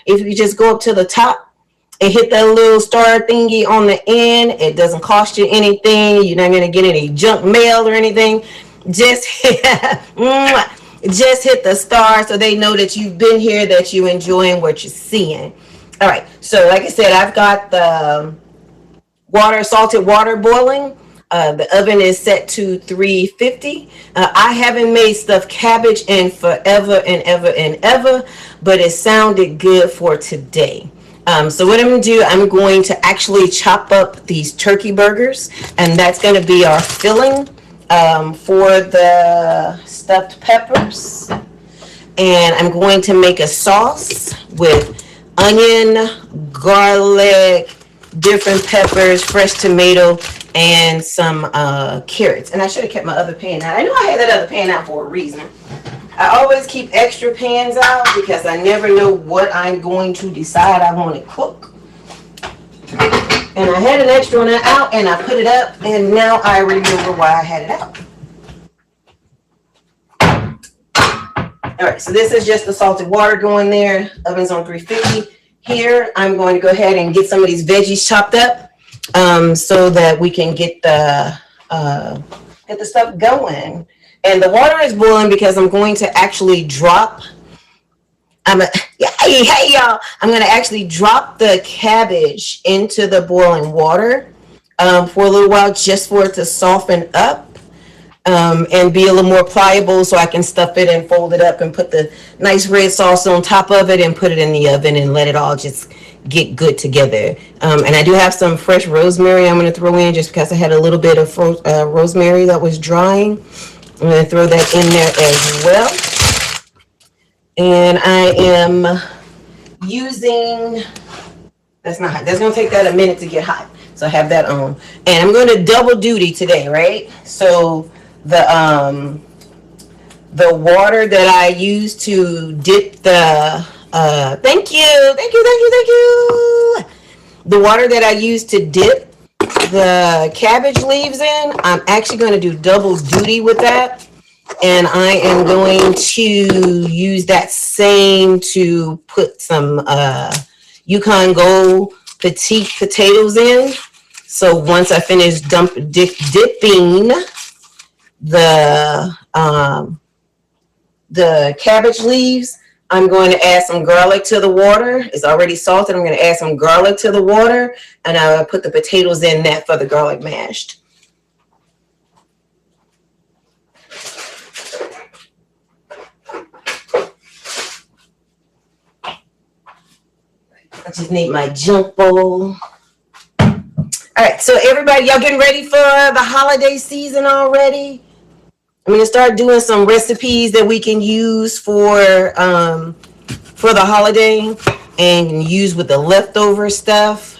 if you just go up to the top and hit that little star thingy on the end, it doesn't cost you anything. You're not going to get any junk mail or anything. Just hit, just hit the star so they know that you've been here, that you're enjoying what you're seeing. All right. So like I said, I've got the salted water boiling. The oven is set to 350. I haven't made stuffed cabbage in forever and ever and ever, but it sounded good for today. So what I'm going to do, I'm going to actually chop up these turkey burgers, and that's going to be our filling for the stuffed peppers. And I'm going to make a sauce with onion, garlic, different peppers, fresh tomato, and some carrots. And I should have kept my other pan out. I knew I had that other pan out for a reason. I always keep extra pans out because I never know what I'm going to decide I want to cook. And I had an extra one out and I put it up, and now I remember why I had it out. All right, so this is just the salted water going there. Oven's on 350. Here, I'm going to go ahead and get some of these veggies chopped up so that we can get the stuff going. And the water is boiling because I'm going to actually drop. Hey y'all! I'm going to actually drop the cabbage into the boiling water for a little while, just for it to soften up. And be a little more pliable so I can stuff it and fold it up and put the nice red sauce on top of it and put it in the oven and let it all just get good together. And I do have some fresh rosemary I'm going to throw in just because I had a little bit of rosemary that was drying. I'm going to throw that in there as well. And I am using, that's not hot. That's going to take that a minute to get hot. So I have that on. And I'm going to double duty today, right? So the water that I use to dip the thank you. The water that I use to dip the cabbage leaves in, I'm actually going to do double duty with that. And I am going to use that same to put some Yukon Gold petite potatoes in. So once I finish dipping the cabbage leaves, I'm going to add some garlic to the water. It's already salted. I'm going to add some garlic to the water, and I'll put the potatoes in that for the garlic mashed. I just need my junk bowl. All right, so everybody, y'all getting ready for the holiday season already? I'm gonna start doing some recipes that we can use for the holiday and use with the leftover stuff.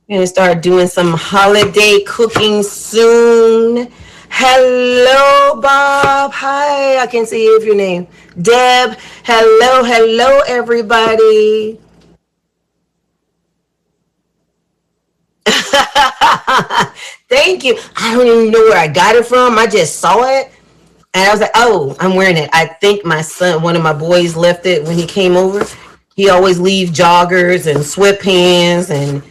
I'm gonna start doing some holiday cooking soon. Hello, Bob. Hi, I can see if your name. Deb. Hello, everybody. Thank you. I don't even know where I got it from. I just saw it and I was like, oh, I'm wearing it. I think my son, one of my boys, left it when he came over. He always leaves joggers and sweatpants and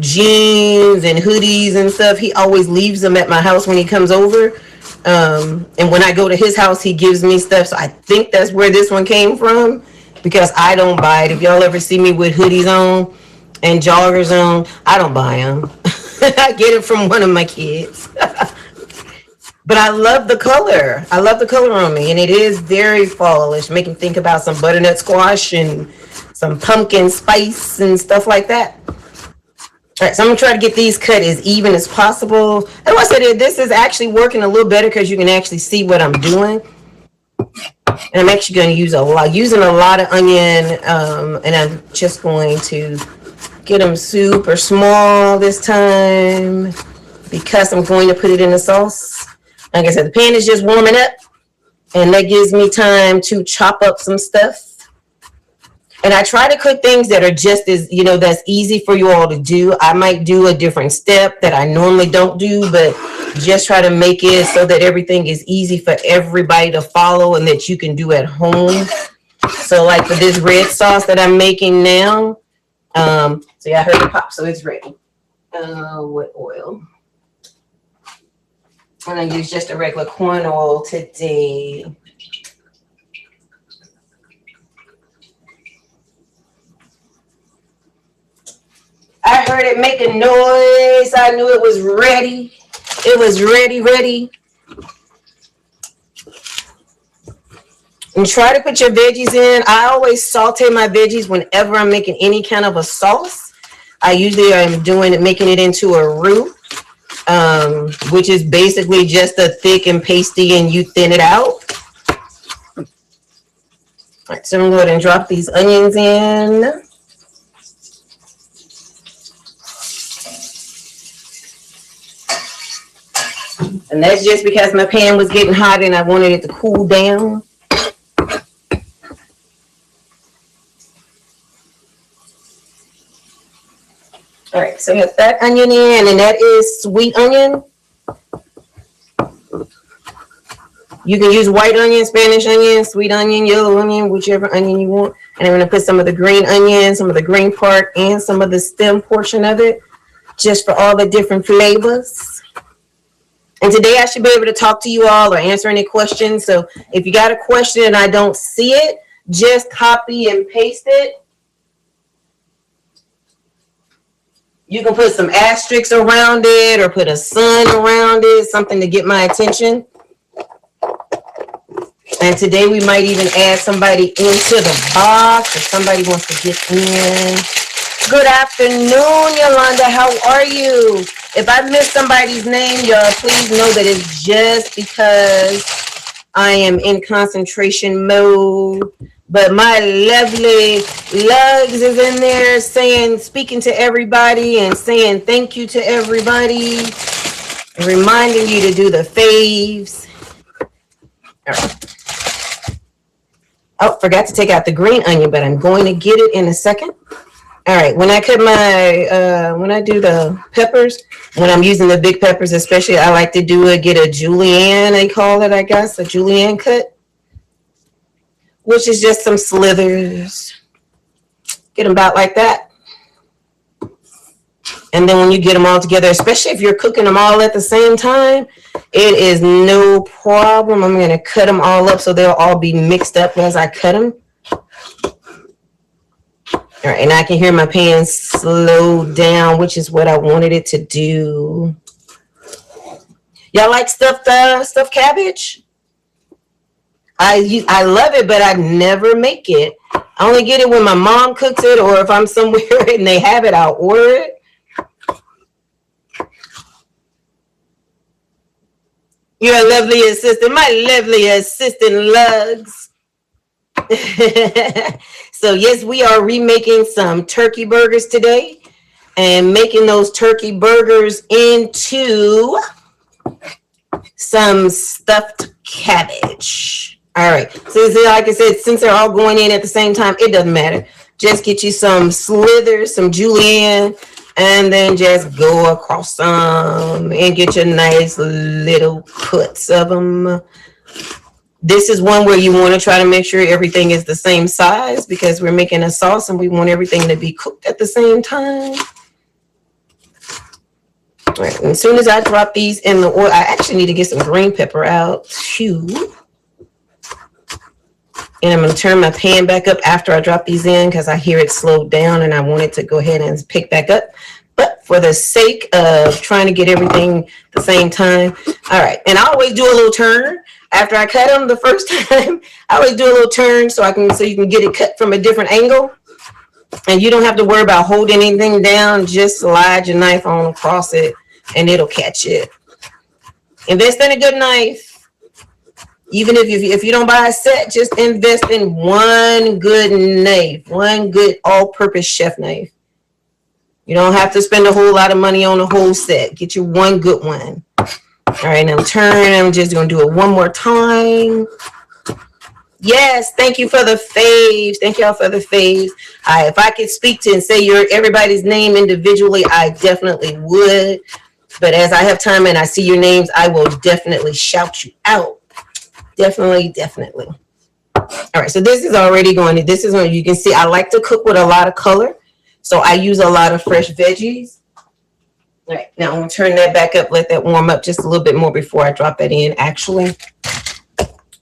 jeans and hoodies and stuff. He always leaves them at my house when he comes over. And when I go to his house, he gives me stuff. So I think that's where this one came from, because I don't buy it. If y'all ever see me with hoodies on and joggers on, I don't buy them. I get it from one of my kids. But I love the color. I love the color on me. And it is very fallish. Make me think about some butternut squash and some pumpkin spice and stuff like that. All right, so I'm going to try to get these cut as even as possible. And once I did, this is actually working a little better because you can actually see what I'm doing. And I'm actually going to use using a lot of onion. And I'm just going to get them super small this time because I'm going to put it in the sauce. Like I said, the pan is just warming up, and that gives me time to chop up some stuff. And I try to cook things that are just as, that's easy for you all to do. I might do a different step that I normally don't do, but just try to make it so that everything is easy for everybody to follow and that you can do at home. So like for this red sauce that I'm making now, so yeah, I heard it pop, so it's ready. What oil? I'm gonna use just a regular corn oil today. I heard it make a noise. I knew it was ready. It was ready. And try to put your veggies in. I always saute my veggies whenever I'm making any kind of a sauce. I usually am making it into a roux, which is basically just a thick and pasty, and you thin it out. All right, so I'm going to go ahead and drop these onions in. And that's just because my pan was getting hot and I wanted it to cool down. All right, so we have that onion in, and that is sweet onion. You can use white onion, Spanish onion, sweet onion, yellow onion, whichever onion you want. And I'm going to put some of the green onion, some of the green part, and some of the stem portion of it, just for all the different flavors. And today I should be able to talk to you all or answer any questions. So if you got a question and I don't see it, just copy and paste it. You can put some asterisks around it or put a sun around it, something to get my attention. And today we might even add somebody into the box if somebody wants to get in. Good afternoon, Yolanda. How are you? If I missed somebody's name, y'all, please know that it's just because I am in concentration mode. But my lovely Lugs is in there speaking to everybody and saying thank you to everybody. And reminding you to do the faves. All right. Oh, forgot to take out the green onion, but I'm going to get it in a second. All right, when I cut when I do the peppers, when I'm using the big peppers especially, I like to get a julienne, they call it, I guess, a julienne cut, which is just some slithers. Get them about like that. And then when you get them all together, especially if you're cooking them all at the same time, it is no problem. I'm going to cut them all up so they'll all be mixed up as I cut them. All right, and I can hear my pan slow down, which is what I wanted it to do. Y'all like stuffed cabbage? I love it, but I never make it. I only get it when my mom cooks it, or if I'm somewhere and they have it, I'll order it. Your lovely assistant, my lovely assistant Lugs. So yes, we are remaking some turkey burgers today and making those turkey burgers into some stuffed cabbage. All right, so like I said, since they're all going in at the same time, it doesn't matter. Just get you some slithers, some julienne, and then just go across some and get your nice little cuts of them. This is one where you want to try to make sure everything is the same size because we're making a sauce and we want everything to be cooked at the same time. All right, and as soon as I drop these in the oil, I actually need to get some green pepper out too. And I'm going to turn my pan back up after I drop these in because I hear it slowed down and I want it to go ahead and pick back up. But for the sake of trying to get everything the same time. All right, and I always do a little turn. After I cut them the first time, I always do a little turn so you can get it cut from a different angle. And you don't have to worry about holding anything down. Just slide your knife on across it and it'll catch it. Invest in a good knife. Even if you don't buy a set, just invest in one good knife, one good all-purpose chef knife. You don't have to spend a whole lot of money on a whole set. Get you one good one. All right, now turn. I'm just going to do it one more time. Yes, thank you for the faves. Thank y'all for the faves. If I could speak to and say everybody's name individually, I definitely would. But as I have time and I see your names, I will definitely shout you out. Definitely. All right, so this is already going. This is when you can see I like to cook with a lot of color, so I use a lot of fresh veggies. All right, now I'm gonna turn that back up, let that warm up just a little bit more before I drop that in. Actually,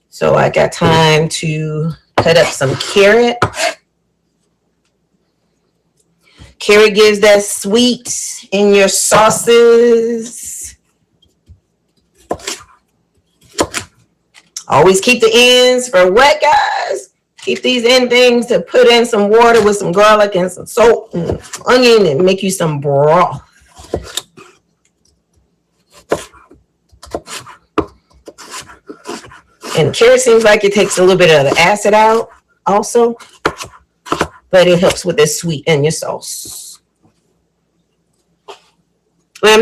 so I got time to cut up some carrot. Carrot gives that sweet in your sauces. Always keep the ends for what, guys? Keep these end things to put in some water with some garlic and some salt and onion and make you some broth. And carrot seems like it takes a little bit of the acid out also, but it helps with the sweet in your sauce. What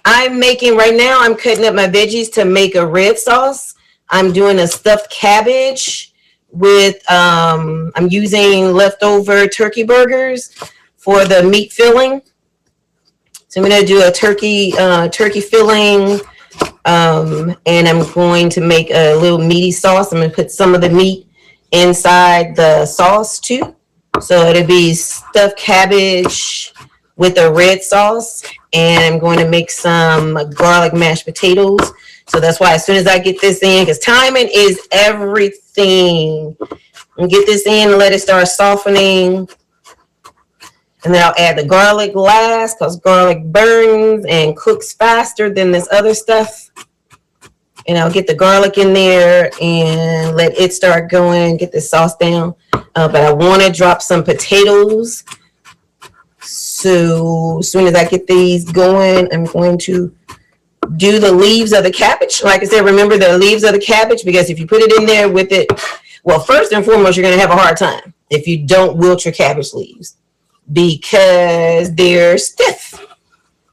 I'm making right now, I'm cutting up my veggies to make a red sauce. I'm doing a stuffed cabbage with, I'm using leftover turkey burgers for the meat filling. So I'm going to do a turkey filling, and I'm going to make a little meaty sauce. I'm going to put some of the meat inside the sauce too. So it'll be stuffed cabbage with a red sauce, and I'm going to make some garlic mashed potatoes. So that's why as soon as I get this in, because timing is everything. And get this in and let it start softening. And then I'll add the garlic last, because garlic burns and cooks faster than this other stuff. And I'll get the garlic in there and let it start going, get the sauce down. But I want to drop some potatoes. So as soon as I get these going, I'm going to do the leaves of the cabbage. Like I said, remember the leaves of the cabbage, because if you put it in there with it, well, first and foremost, you're going to have a hard time if you don't wilt your cabbage leaves because they're stiff. All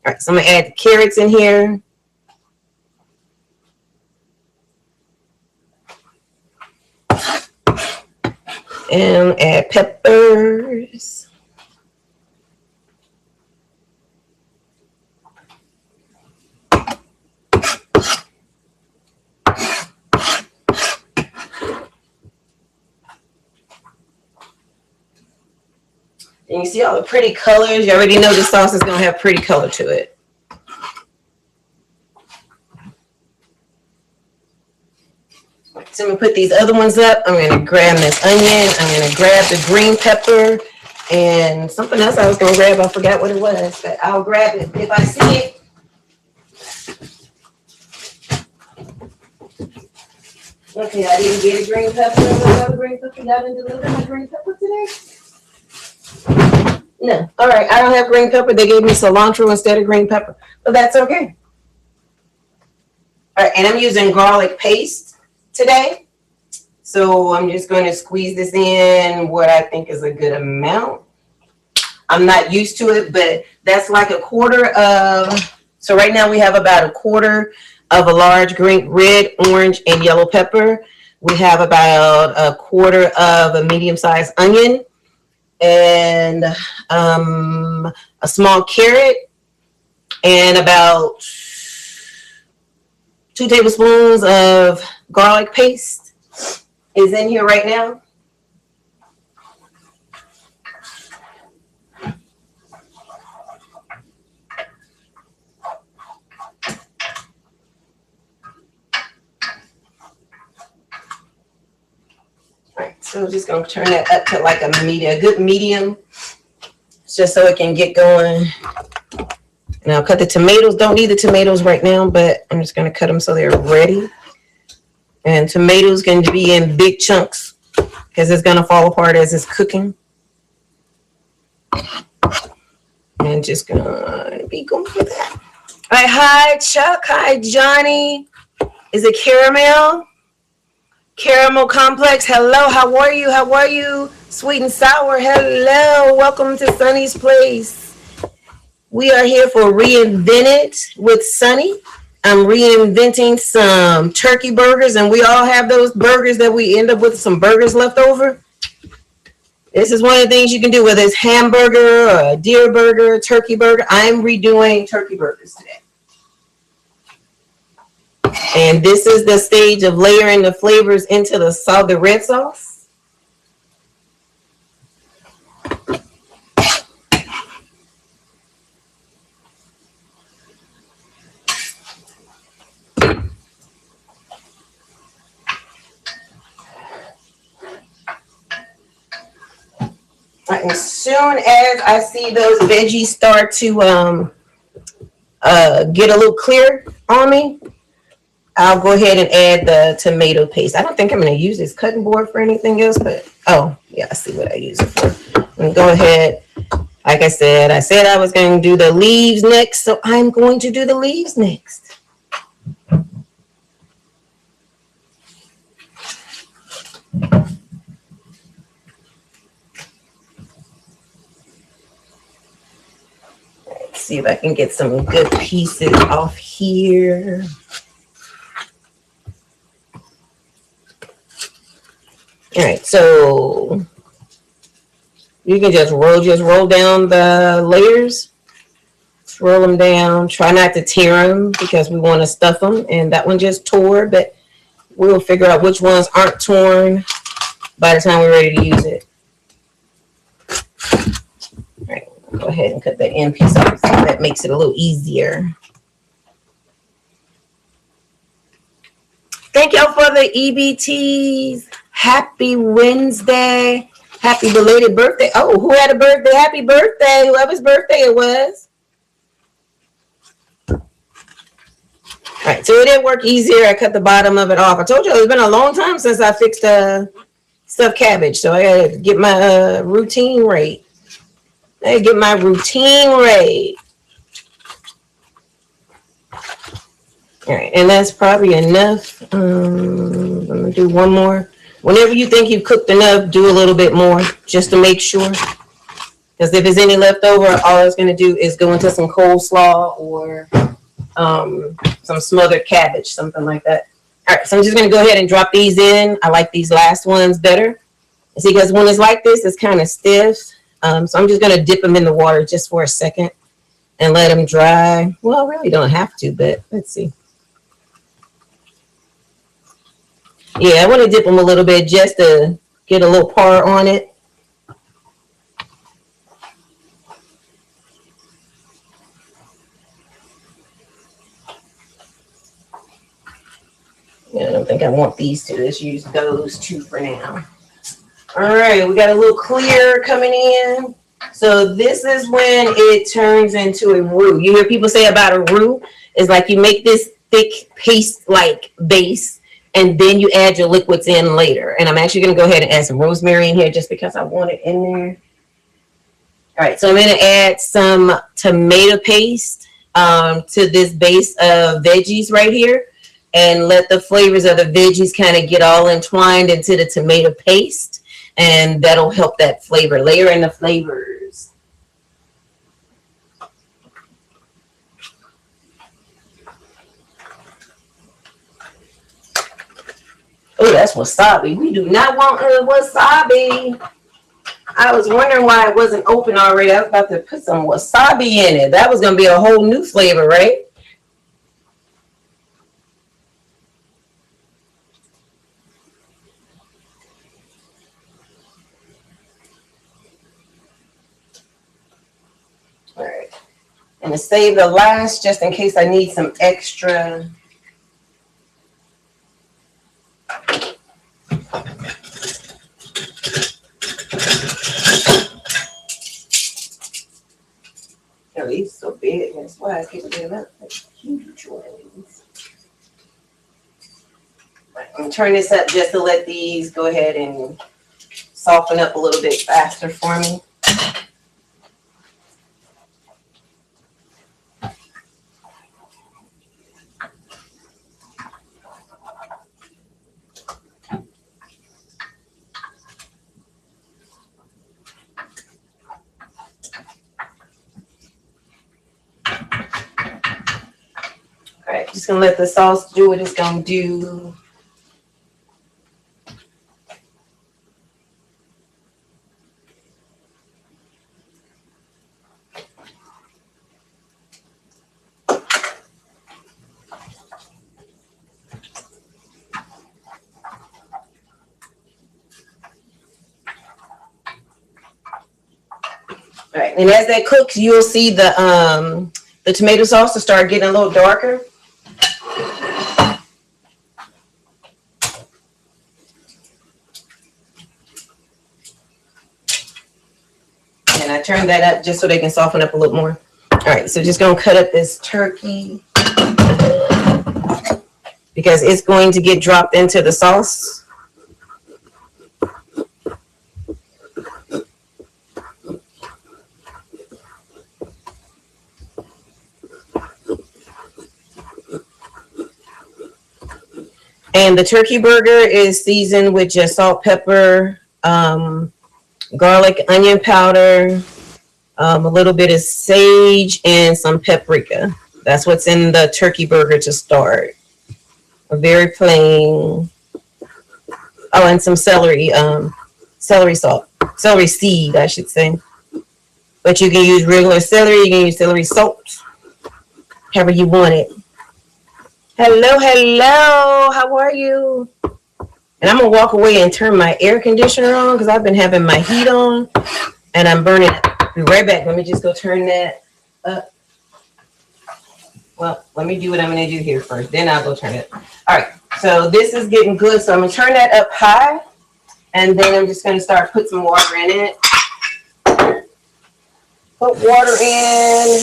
right, so I'm going to add the carrots in here. And add peppers. And you see all the pretty colors. You already know the sauce is going to have pretty color to it. So I'm going to put these other ones up. I'm going to grab this onion. I'm going to grab the green pepper and something else I was going to grab. I forgot what it was, but I'll grab it if I see it. Okay, I didn't get a green pepper. Another green pepper. Y'all didn't deliver my green pepper today? No. All right, I don't have green pepper. They gave me cilantro instead of green pepper, but that's okay. All right, and I'm using garlic paste today. So I'm just going to squeeze this in what I think is a good amount. I'm not used to it, but that's like a quarter of, so right now we have about a quarter of a large green, red, orange, and yellow pepper. We have about a quarter of a medium-sized onion and a small carrot and about 2 tablespoons of garlic paste is in here right now. So I'm just going to turn that up to like a good medium, just so it can get going. And I'll cut the tomatoes. Don't need the tomatoes right now, but I'm just going to cut them so they're ready. And tomatoes can be in big chunks because it's going to fall apart as it's cooking. And just going to be going with that. All right, hi, Chuck. Hi, Johnny. Is it Caramel? Caramel Complex, hello, how are you? How are you? Sweet and Sour, hello. Welcome to Sunny's Place. We are here for Reinvent It with Sunny. I'm reinventing some turkey burgers, and we all have those burgers that we end up with some burgers left over. This is one of the things you can do, whether it's hamburger or a deer burger, turkey burger. I'm redoing turkey burgers today. And this is the stage of layering the flavors into the red sauce. right, as soon as I see those veggies start to get a little clear on me, I'll go ahead and add the tomato paste. I don't think I'm going to use this cutting board for anything else, but oh, yeah, I see what I use it for. I'm going to go ahead. Like I said I was going to do the leaves next, so I'm going to do the leaves next. Let's see if I can get some good pieces off here. All right, so you can just roll down the layers. Just roll them down. Try not to tear them because we want to stuff them. And that one just tore, but we'll figure out which ones aren't torn by the time we're ready to use it. All right, go ahead and cut that end piece off. So that makes it a little easier. Thank y'all for the EBTs. Happy Wednesday. Happy belated birthday. Oh, who had a birthday? Happy birthday. Whoever's birthday it was. All right, so it didn't work easier. I cut the bottom of it off. I told you it's been a long time since I fixed stuffed cabbage. So I got to get my routine right. I get my routine right. All right, and that's probably enough. I'm going to do one more. Whenever you think you've cooked enough, do a little bit more just to make sure. Because if there's any left over, all it's going to do is go into some coleslaw or some smothered cabbage, something like that. All right, so I'm just going to go ahead and drop these in. I like these last ones better. See, because when it's like this, it's kind of stiff. So I'm just going to dip them in the water just for a second and let them dry. Well, I really don't have to, but let's see. Yeah, I want to dip them a little bit just to get a little par on it. Yeah, I don't think I want these two. Let's use those two for now. All right, we got a little clear coming in. So this is when it turns into a roux. You hear people say about a roux, it's like you make this thick paste-like base, and then you add your liquids in later. And I'm actually going to go ahead and add some rosemary in here just because I want it in there. All right, so I'm going to add some tomato paste to this base of veggies right here and let the flavors of the veggies kind of get all entwined into the tomato paste. And that'll help that flavor, layer in the flavors. Oh, that's wasabi. We do not want wasabi. I was wondering why it wasn't open already. I was about to put some wasabi in it. That was going to be a whole new flavor, right? All right. And to save the last, just in case I need some extra. Oh, these so big. That's why I keep getting up. Like huge ones. I'm going to turn this up just to let these go ahead and soften up a little bit faster for me. All right, just gonna let the sauce do what it's gonna do. All right, and as that cooks, you'll see the tomato sauce to start getting a little darker. And I turned that up just so they can soften up a little more. All right, so just gonna cut up this turkey because it's going to get dropped into the sauce. And the turkey burger is seasoned with just salt, pepper, garlic, onion powder, a little bit of sage, and some paprika. That's what's in the turkey burger to start. A very plain. Oh, and some celery, celery salt, celery seed, I should say. But you can use regular celery. You can use celery salt, however you want it. Hello, hello. How are you? And I'm gonna walk away and turn my air conditioner on because I've been having my heat on and I'm burning it. Be right back. Let me just go turn that up. Well, let me do what I'm gonna do here first. Then I'll go turn it up. All right. So this is getting good. So I'm gonna turn that up high, and then I'm just gonna start put some water in it. Put water in.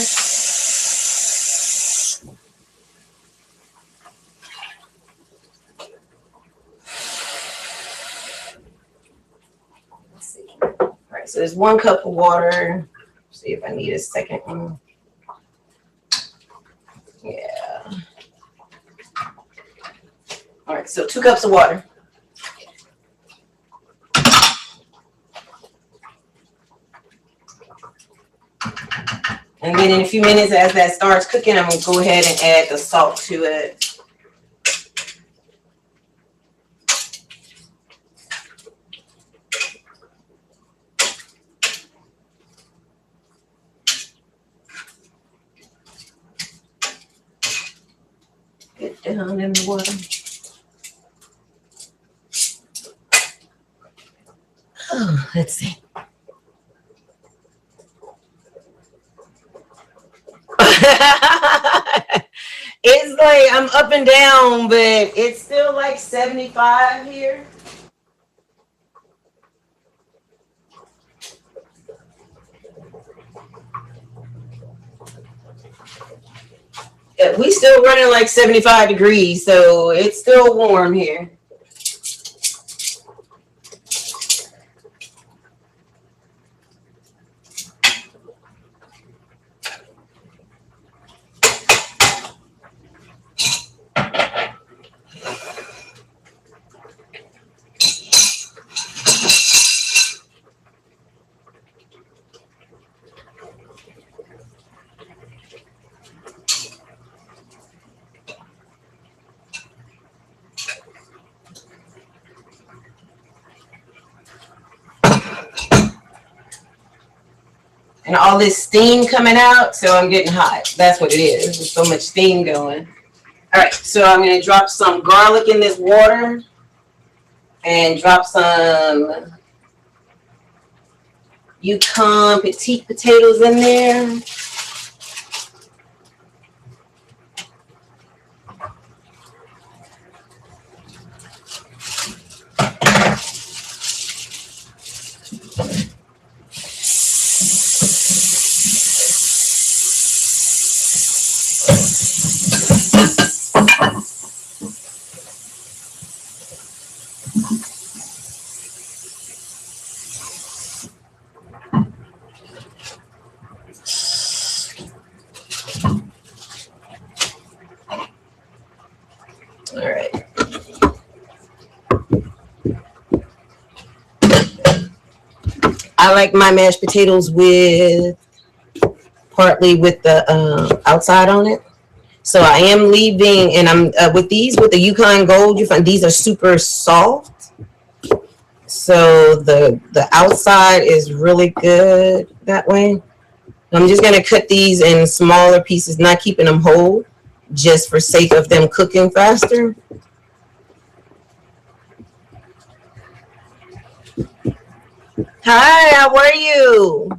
So there's 1 cup of water. Let's see if I need a second one. Yeah. All right, so 2 cups of water. And then in a few minutes, as that starts cooking, I'm gonna go ahead and add the salt to it. Get down in the water. Oh, let's see. It's like I'm up and down, but it's still like 75 here. Yeah, we still running like 75 degrees, so it's still warm here. And all this steam coming out, so I'm getting hot. That's what it is. There's so much steam going. All right, so I'm going to drop some garlic in this water and drop some Yukon petite potatoes in there. All right. I like my mashed potatoes with partly with the outside on it. So I am leaving, and I'm with the Yukon Gold. You find these are super soft. So the outside is really good that way. I'm just gonna cut these in smaller pieces, not keeping them whole, just for sake of them cooking faster. Hi, how are you?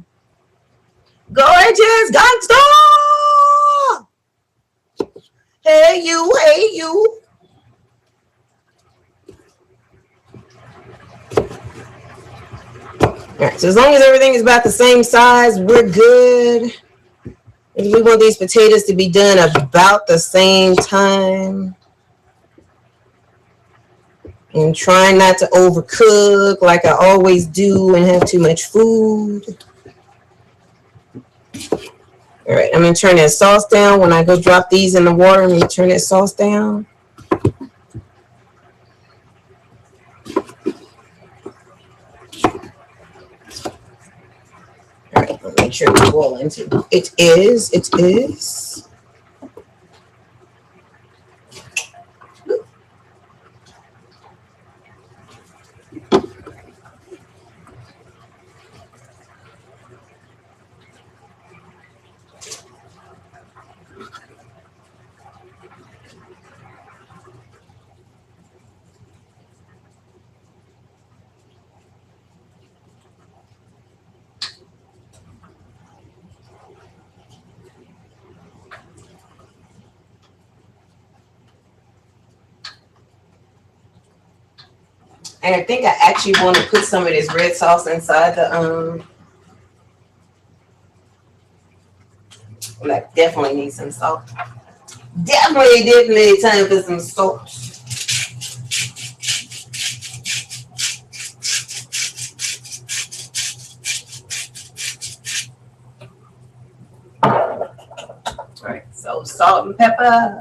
Gorgeous gangster! Hey you, hey you. All right, so as long as everything is about the same size, we're good. We want these potatoes to be done about the same time. And trying not to overcook like I always do and have too much food. All right, I'm going to turn that sauce down. When I go drop these in the water, I'm going to turn that sauce down. All right, let me make sure it's boiling too. It is. And I think I actually want to put some of this red sauce inside the like definitely need some salt. Definitely time for some salt. All right, so salt and pepper.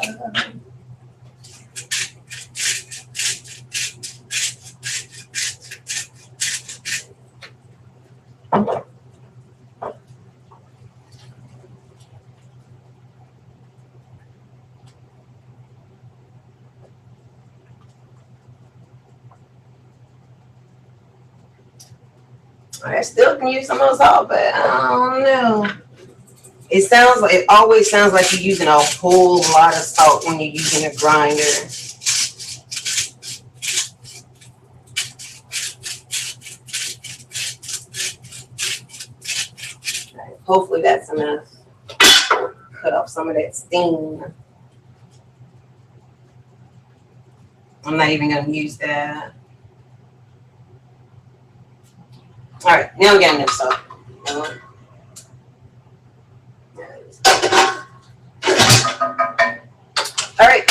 I still can use some of salt, but I don't know. It always sounds like you're using a whole lot of salt when you're using a grinder. Right, hopefully that's enough. Cut off some of that steam. I'm not even going to use that. All right, now I'm getting enough salt. All right.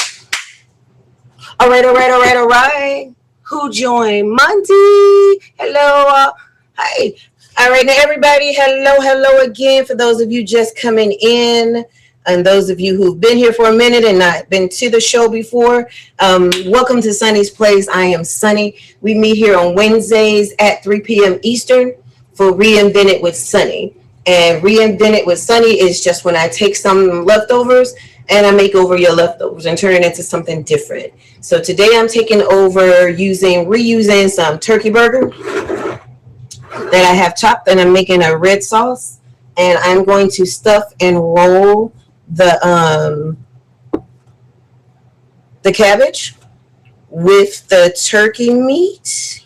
Who joined? Monty. Hello. Hi. All right, now everybody, hello again. For those of you just coming in, and those of you who've been here for a minute and not been to the show before, welcome to Sunny's Place. I am Sunny. We meet here on Wednesdays at 3 p.m. Eastern for Reinvent It with Sunny. And Reinvent It with Sunny is just when I take some leftovers and I make over your leftovers and turn it into something different. So today I'm taking over reusing some turkey burger that I have chopped, and I'm making a red sauce. And I'm going to stuff and roll the cabbage with the turkey meat.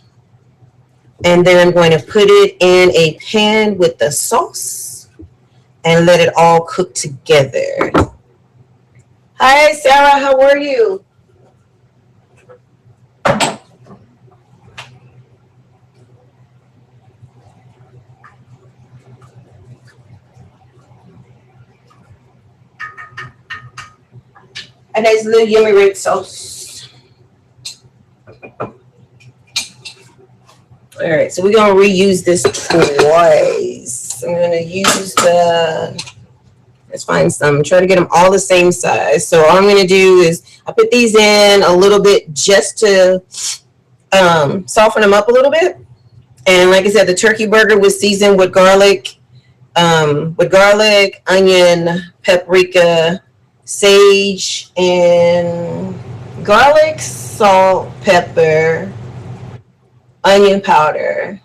And then I'm going to put it in a pan with the sauce and let it all cook together. Hi, Sarah. How are you? A nice little yummy red sauce. All right, so we're going to reuse this twice. I'm going to use let's find some, try to get them all the same size. So all I'm going to do is I put these in a little bit just to soften them up a little bit. And like I said, the turkey burger was seasoned with garlic, onion, paprika, sage, and garlic, salt, pepper, onion powder,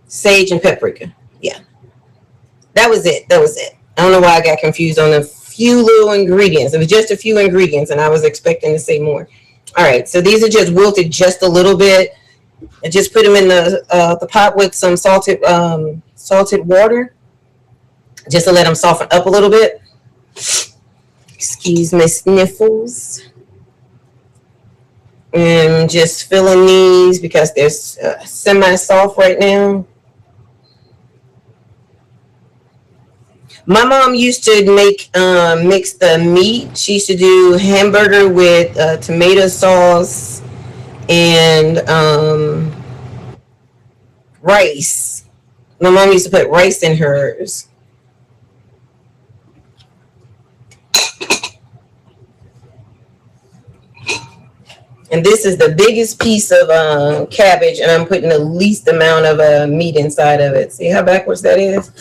sage, and paprika. Yeah, that was it. I don't know why I got confused on the few little ingredients. It was just a few ingredients, and I was expecting to say more. All right, so these are just wilted just a little bit. I just put them in the pot with some salted water, just to let them soften up a little bit. Excuse my sniffles. And just filling these because they're semi-soft right now. My mom used to make mix the meat. She used to do hamburger with tomato sauce and rice. My mom used to put rice in hers. And this is the biggest piece of cabbage, and I'm putting the least amount of meat inside of it. See how backwards that is?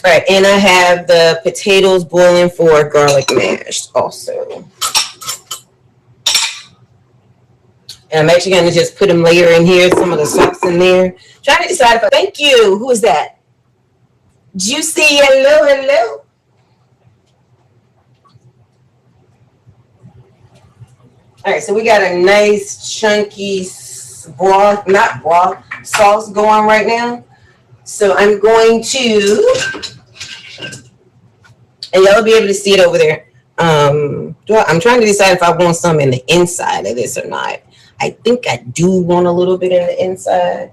All right, and I have the potatoes boiling for garlic mash also. And I'm actually going to just put them later in here, some of the sauce in there. Trying to decide if I, thank you. Who is that? Juicy, hello, hello. All right, so we got a nice chunky broth, not broth, sauce going right now. So I'm going to, and y'all will be able to see it over there. I'm trying to decide if I want some in the inside of this or not. I think I do want a little bit in the inside.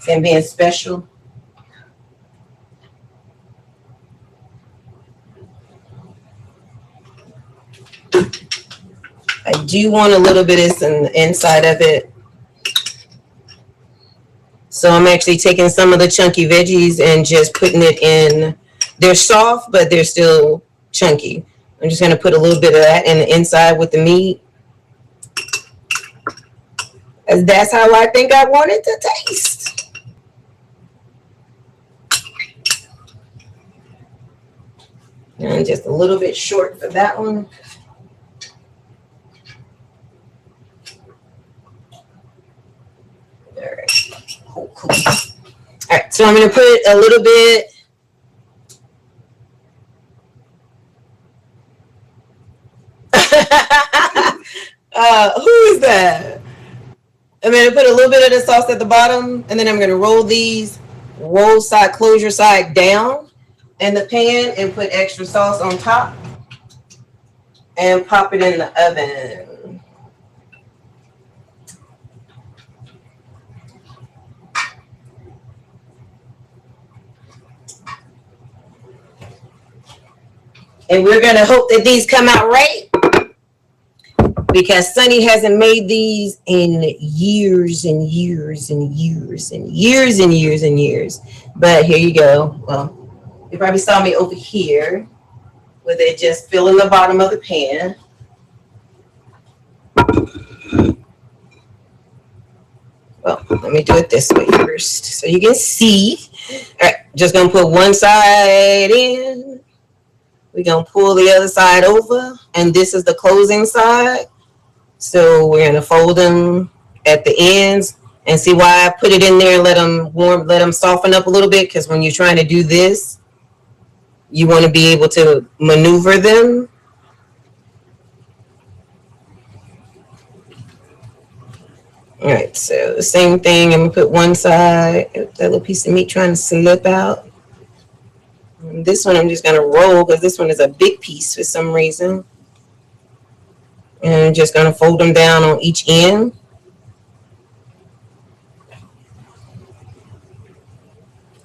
And being special. I do want a little bit of in the inside of it. So I'm actually taking some of the chunky veggies and just putting it in. They're soft, but they're still chunky. I'm just going to put a little bit of that in the inside with the meat. As that's how I think I want it to taste. And just a little bit short for that one. All right. Cool. All right, so I'm going to put a little bit. Who is that? I'm going to put a little bit of the sauce at the bottom, and then I'm going to roll these, close your side down in the pan and put extra sauce on top and pop it in the oven. And we're going to hope that these come out right, because Sunny hasn't made these in years and years and years and years and years and years. But here you go. Well, you probably saw me over here with it just filling the bottom of the pan. Well, let me do it this way first so you can see. All right, just going to put one side in. We're going to pull the other side over, and this is the closing side. So we're going to fold them at the ends, and see why I put it in there and let them soften up a little bit, because when you're trying to do this, you want to be able to maneuver them. All right, so the same thing. I'm going to put one side, that little piece of meat trying to slip out. And this one I'm just going to roll, because this one is a big piece for some reason. And I'm just going to fold them down on each end.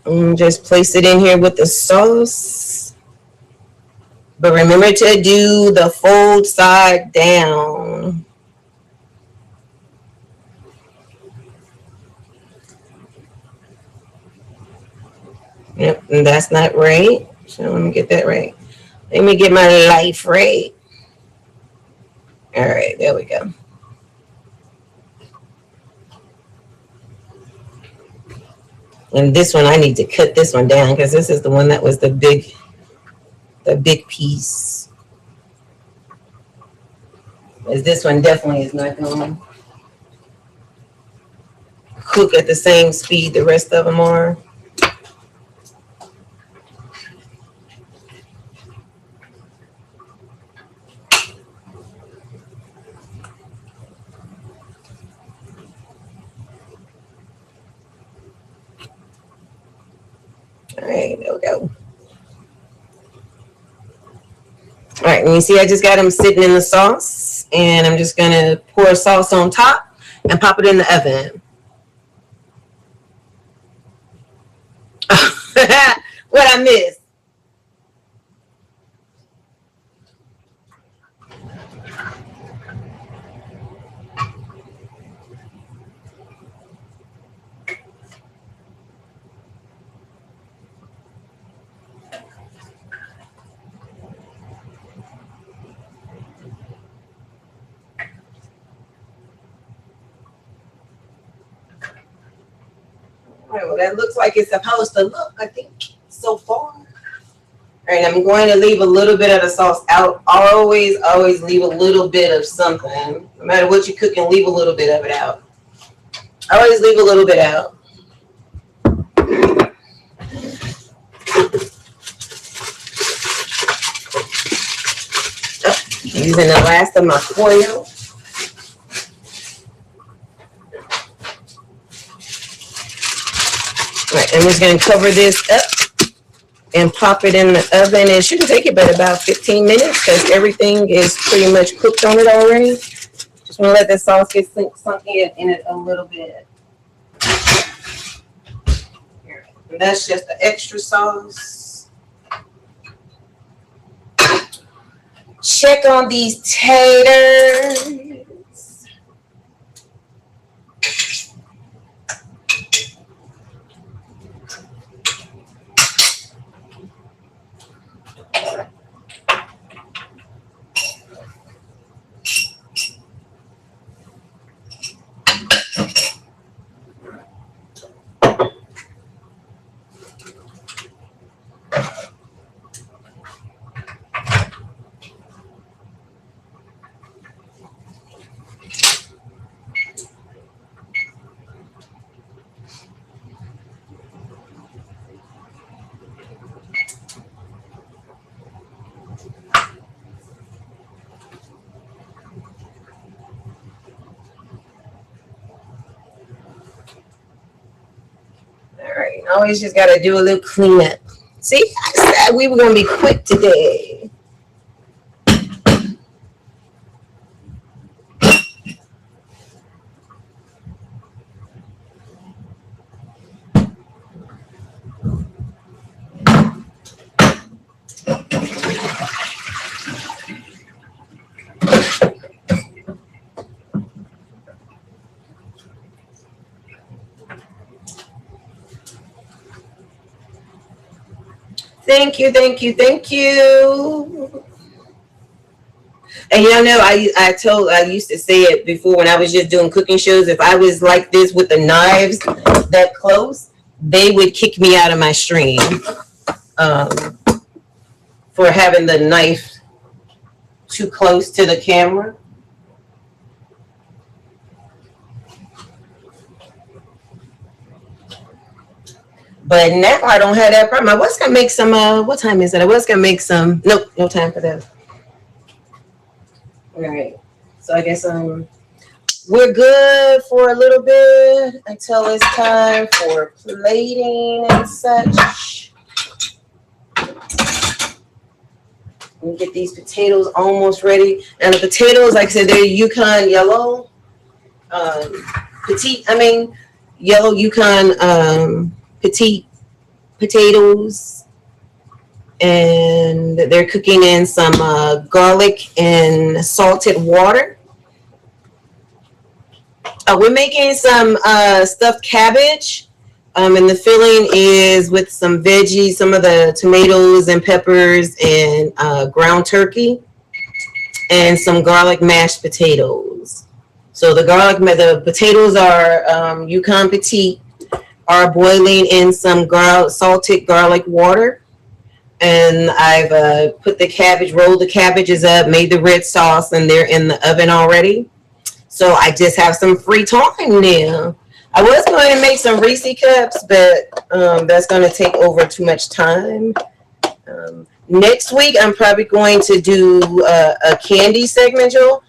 And just place it in here with the sauce. But remember to do the fold side down. Yep, and that's not right. So let me get that right. Let me get my life right. All right, there we go. And this one, I need to cut this one down, because this is the one that was the big piece. As this one definitely is not going to cook at the same speed the rest of them are. All right, there we go. All right, and you see I just got them sitting in the sauce. and I'm just gonna pour sauce on top and pop it in the oven. What I missed? All right, well, that looks like it's supposed to look, I think, so far. All right, I'm going to leave a little bit of the sauce out. Always leave a little bit of something. No matter what you cook, and leave a little bit of it out. Always leave a little bit out. Oh, using the last of my foil. All right, I'm just going to cover this up and pop it in the oven. It shouldn't take it but about 15 minutes because everything is pretty much cooked on it already. Just want to let the sauce get sunk in it a little bit. And that's just the extra sauce. Check on these taters. Always just got to do a little cleanup. See, I said we were going to be quick today. Thank you, thank you, thank you. And y'all know, I used to say it before when I was just doing cooking shows. If I was like this with the knives that close, they would kick me out of my stream for having the knife too close to the camera. But now I don't have that problem. I was gonna make some. What time is it? I was gonna make some. Nope, no time for that. All right. So I guess we're good for a little bit until it's time for plating and such. Let me get these potatoes almost ready. And the potatoes, like I said, they're Yukon yellow, petite. I mean, yellow Yukon petite potatoes, and they're cooking in some garlic and salted water. We're making some stuffed cabbage, and the filling is with some veggies, some of the tomatoes and peppers and ground turkey, and some garlic mashed potatoes. So the potatoes are Yukon petite, are boiling in some salted garlic water. And I've put the cabbage, rolled the cabbages up, made the red sauce, and they're in the oven already. So I just have some free time now. I was going to make some Reese cups, but that's going to take over too much time. Next week, I'm probably going to do a candy segment, Joe.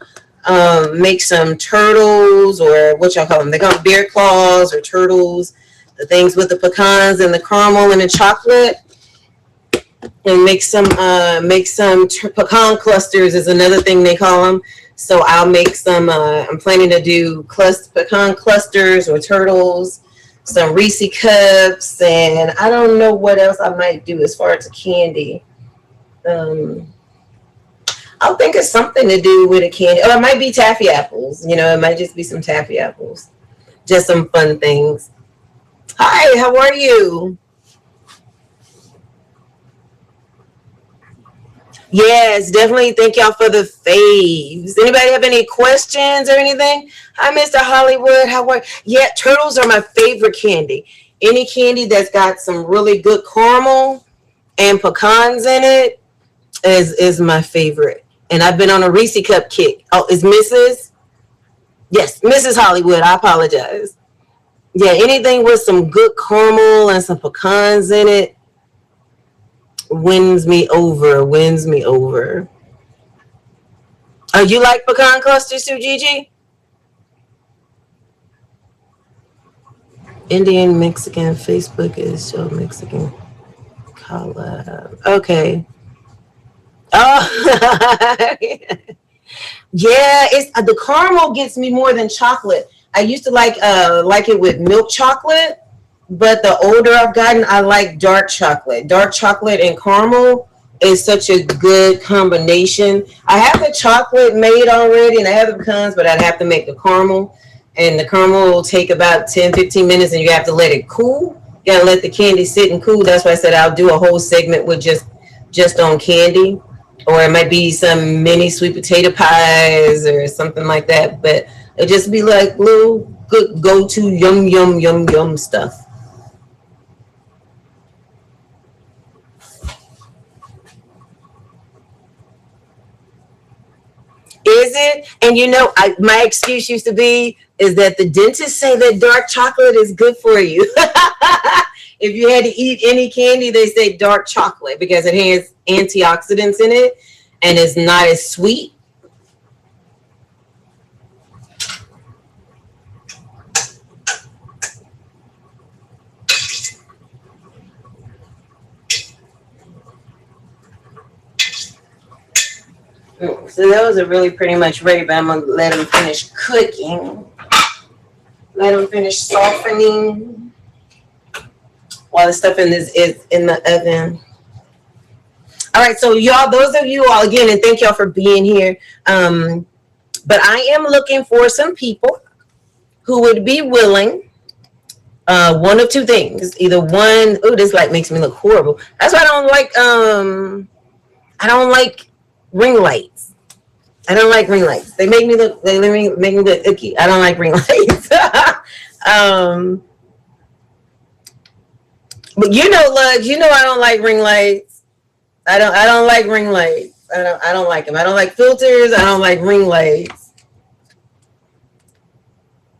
Make some turtles, or what y'all call them. They're going to be bear claws or turtles. The things with the pecans and the caramel and the chocolate, and make some pecan clusters is another thing they call them. So I'll make some, I'm planning to do pecan clusters or turtles, some Reese cups, and I don't know what else I might do as far as candy. Um, I'll think of something to do with a candy. Or it might be taffy apples. It might just be some taffy apples. Just some fun things. Hi, how are you? Yes, definitely. Thank y'all for the faves. Anybody have any questions or anything? Hi, Mr. Hollywood. How are? Yeah, turtles are my favorite candy. Any candy that's got some really good caramel and pecans in it is my favorite. And I've been on a Reese cup kick. Oh, is Mrs. Yes, Mrs. Hollywood. I apologize. Yeah, anything with some good caramel and some pecans in it wins me over. Wins me over. Oh, you like pecan clusters too, Gigi? Indian Mexican Facebook is so Mexican collab. Okay. Oh, yeah. It's the caramel gets me more than chocolate. I used to like it with milk chocolate, but the older I've gotten, I like dark chocolate. Dark chocolate and caramel is such a good combination. I have the chocolate made already, and I have the pecans, but I'd have to make the caramel. And the caramel will take about 10-15 minutes, and you have to let it cool. You gotta let the candy sit and cool. That's why I said I'll do a whole segment with just on candy, or it might be some mini sweet potato pies or something like that. But it just be like little good go to yum yum yum yum stuff. Is it? And my excuse used to be is that the dentists say that dark chocolate is good for you. If you had to eat any candy, they say dark chocolate because it has antioxidants in it and it's not as sweet. So those are really pretty much ready, but I'm gonna let them finish cooking. Let them finish softening while the stuff in this is in the oven. All right, so y'all, those of you all again, and thank y'all for being here. But I am looking for some people who would be willing. One of two things. Either one, oh, this light makes me look horrible. That's why I don't like I don't like ring lights. I don't like ring lights. They make me look icky. I don't like ring lights. But Lugs, I don't like ring lights. I don't like ring lights. I don't like them. I don't like filters. I don't like ring lights.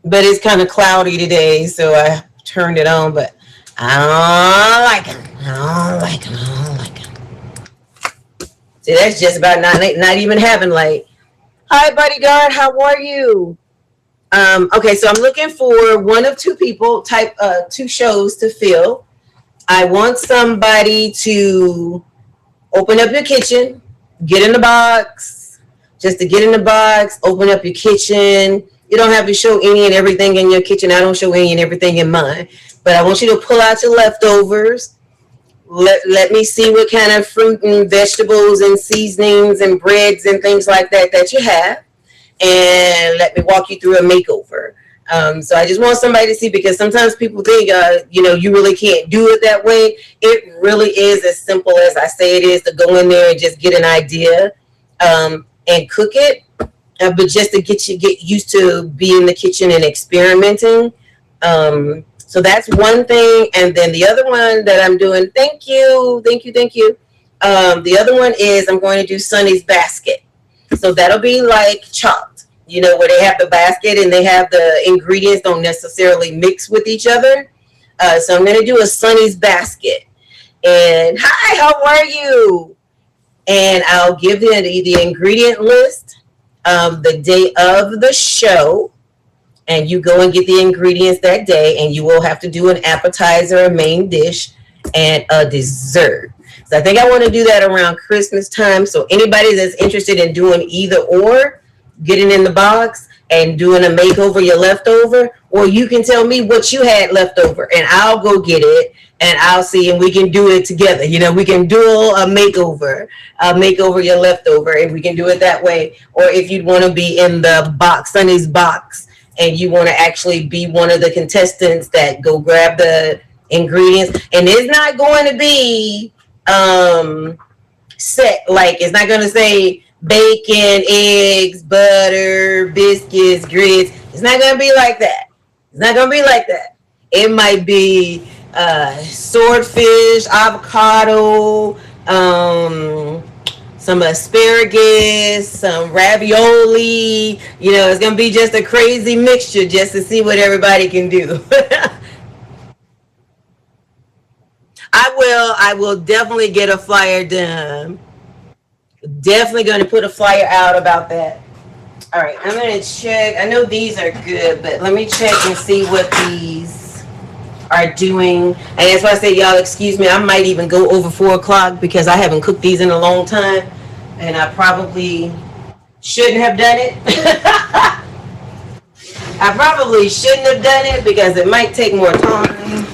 But it's kind of cloudy today, so I turned it on, but I don't like them. I don't like them. I don't like them. See, that's just about not even having light. Hi, bodyguard. How are you? Okay, so I'm looking for one of two people, two shows to fill. I want somebody to open up your kitchen, get in the box, just to get in the box, open up your kitchen. You don't have to show any and everything in your kitchen. I don't show any and everything in mine. But I want you to pull out your leftovers. Let me see what kind of fruit and vegetables and seasonings and breads and things like that you have. And let me walk you through a makeover. So I just want somebody to see, because sometimes people think, you really can't do it that way. It really is as simple as I say it is, to go in there and just get an idea and cook it. But just to get used to being in the kitchen and experimenting. So that's one thing. And then the other one that I'm doing, thank you. The other one is I'm going to do Sunny's basket. So that'll be like chopped, where they have the basket and they have the ingredients don't necessarily mix with each other. So I'm going to do a Sunny's basket. And hi, how are you? And I'll give you the ingredient list the day of the show. And you go and get the ingredients that day, and you will have to do an appetizer, a main dish, and a dessert. So I think I want to do that around Christmas time. So anybody that's interested in doing either or, getting in the box and doing a makeover your leftover, or you can tell me what you had left over and I'll go get it and I'll see, and we can do it together. You know, we can do a makeover your leftover, and we can do it that way. Or if you'd want to be in the box, Sunny's box, and you want to actually be one of the contestants that go grab the ingredients, and it's not going to be set, like it's not going to say bacon, eggs, butter, biscuits, grits. It's not going to be like that. It's not going to be like that. It might be swordfish, avocado, some asparagus, some ravioli. You know, it's gonna be just a crazy mixture just to see what everybody can do. I will definitely get a flyer done. Definitely going to put a flyer out about that. All right, I'm going to check. I know these are good, but let me check and see what these are doing. And that's why I say, y'all, excuse me, I might even go over 4 o'clock because I haven't cooked these in a long time. And I probably shouldn't have done it. I probably shouldn't have done it because it might take more time.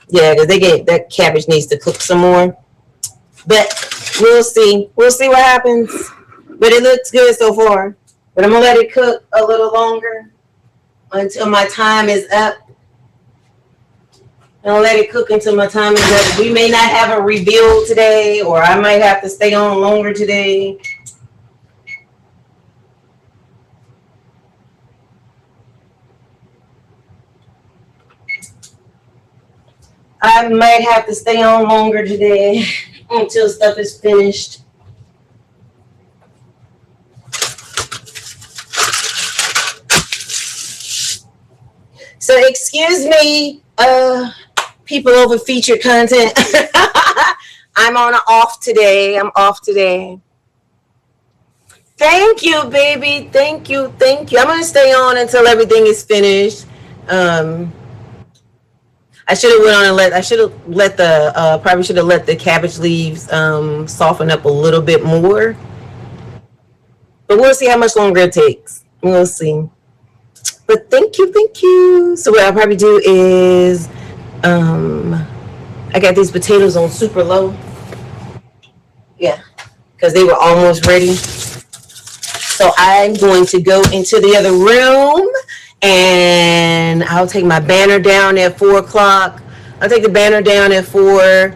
Yeah, because that cabbage needs to cook some more. But we'll see. We'll see what happens. But it looks good so far. But I'm going to let it cook a little longer until my time is up. I'll let it cook until my time is up. We may not have a reveal today, or I might have to stay on longer today. I might have to stay on longer today until stuff is finished. So excuse me, people over featured content. I'm on an off today. I'm off today. Thank you, baby. Thank you. Thank you. I'm going to stay on until everything is finished. I should have went on and probably should have let the cabbage leaves soften up a little bit more. But we'll see how much longer it takes. We'll see. But thank you, thank you. So what I'll probably do is, I got these potatoes on super low. Yeah, because they were almost ready. So I'm going to go into the other room and I'll take my banner down at 4 o'clock. I'll take the banner down at 4.